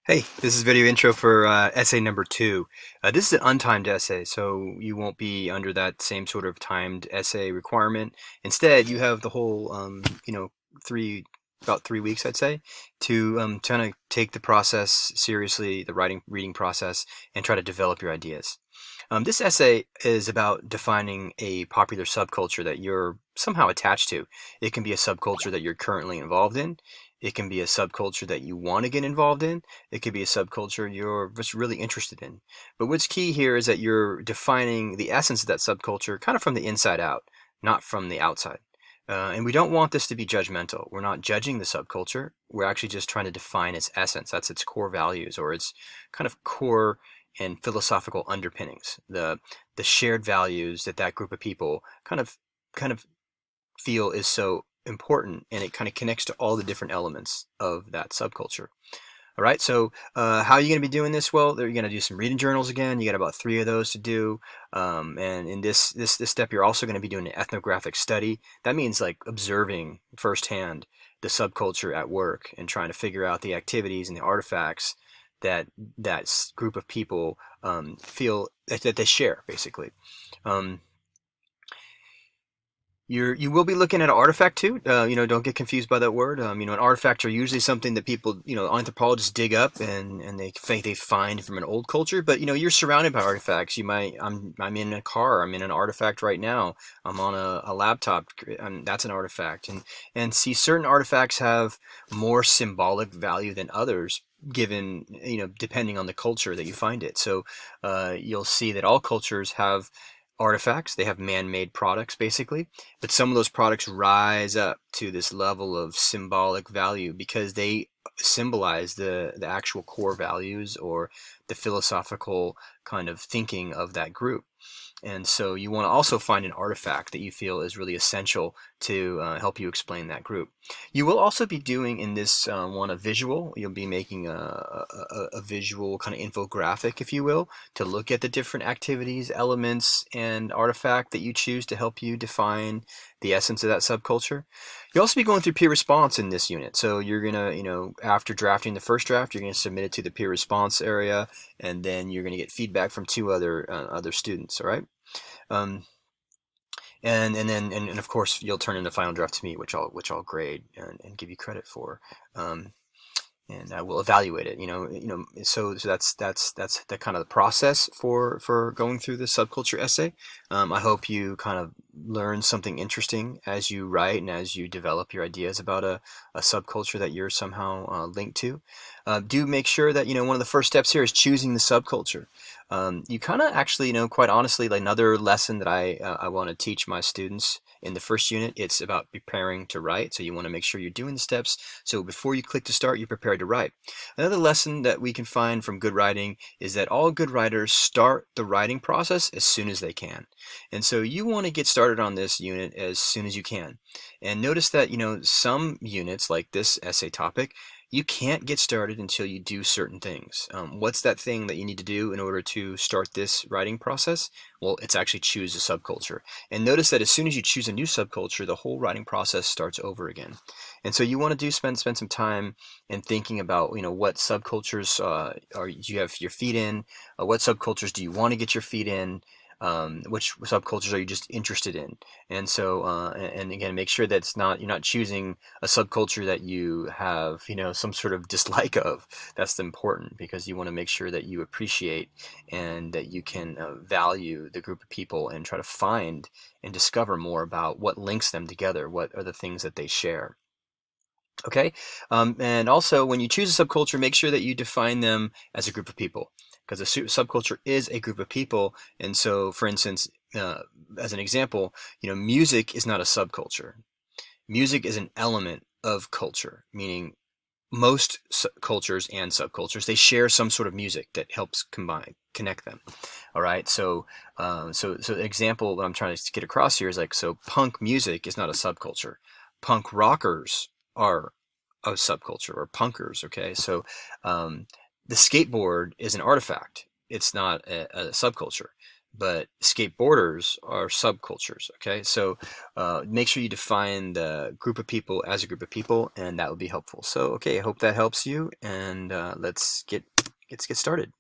Hey, this is video intro for essay number 2. This is an untimed essay, so you won't be under that same sort of timed essay requirement. Instead, you have the whole, three about 3 weeks, I'd say, to kind of take the process seriously, the reading process, and try to develop your ideas. This essay is about defining a popular subculture that you're somehow attached to. It can be a subculture that you're currently involved in. It can be a subculture that you want to get involved in. It could be a subculture you're just really interested in. But what's key here is that you're defining the essence of that subculture kind of from the inside out, not from the outside. And we don't want this to be judgmental. We're not judging the subculture. We're actually just trying to define its essence. That's its core values or its kind of core and philosophical underpinnings. The shared values that that group of people kind of feel is so important, and it kind of connects to all the different elements of that subculture. All right, so how are you going to be doing this? Well, you're going to do some reading journals again. You got about 3 of those to do. And in this step, you're also going to be doing an ethnographic study. That means like observing firsthand the subculture at work and trying to figure out the activities and the artifacts that group of people feel that they share, basically. Um, you will be looking at an artifact too. Don't get confused by that word. An artifact are usually something that people, anthropologists dig up and they think they find from an old culture. But you're surrounded by artifacts. I'm in a car. I'm in an artifact right now. I'm on a laptop. That's an artifact. And see, certain artifacts have more symbolic value than others, given depending on the culture that you find it. So you'll see that all cultures have artifacts. They have man-made products, basically, but some of those products rise up to this level of symbolic value because they symbolize the actual core values or the philosophical kind of thinking of that group. And so you want to also find an artifact that you feel is really essential to help you explain that group. You will also be doing in this one a visual. You'll be making a visual kind of infographic, if you will, to look at the different activities, elements, and artifact that you choose to help you define the essence of that subculture. You'll also be going through peer response in this unit. So you're going to, after drafting the first draft, you're going to submit it to the peer response area, and then you're going to get feedback from 2 other students. All right. Um, and of course you'll turn in the final draft to me, which I'll grade and give you credit for. Um, and I will evaluate it. So that's the kind of the process for going through the subculture essay. I hope you kind of learn something interesting as you write and as you develop your ideas about a subculture that you're somehow linked to. Do make sure that one of the first steps here is choosing the subculture. You kind of actually, quite honestly, like another lesson that I want to teach my students in the first unit, it's about preparing to write. So you want to make sure you're doing the steps. So before you click to start, you're prepared to write. Another lesson that we can find from good writing is that all good writers start the writing process as soon as they can. And so you want to get started on this unit as soon as you can. And notice that, some units like this essay topic, you can't get started until you do certain things. What's that thing that you need to do in order to start this writing process? Well, it's actually choose a subculture. And notice that as soon as you choose a new subculture, the whole writing process starts over again. And so you want to spend some time in thinking about, what subcultures are you have your feet in, what subcultures do you want to get your feet in, which subcultures are you just interested in. And so and again, make sure that you're not choosing a subculture that you have some sort of dislike of. That's important, because you want to make sure that you appreciate and that you can value the group of people and try to find and discover more about what links them together, what are the things that they share. Okay, and also when you choose a subculture, make sure that you define them as a group of people, because a subculture is a group of people. And so, for instance, as an example, music is not a subculture. Music is an element of culture, meaning most cultures and subcultures, they share some sort of music that helps connect them. All right, so the example that I'm trying to get across here is like, so punk music is not a subculture. Punk rockers are a subculture, or punkers. Okay, so the skateboard is an artifact. It's not a subculture. but skateboarders are subcultures. Okay, so make sure you define the group of people as a group of people, and that will be helpful. So okay, I hope that helps you, and let's get started.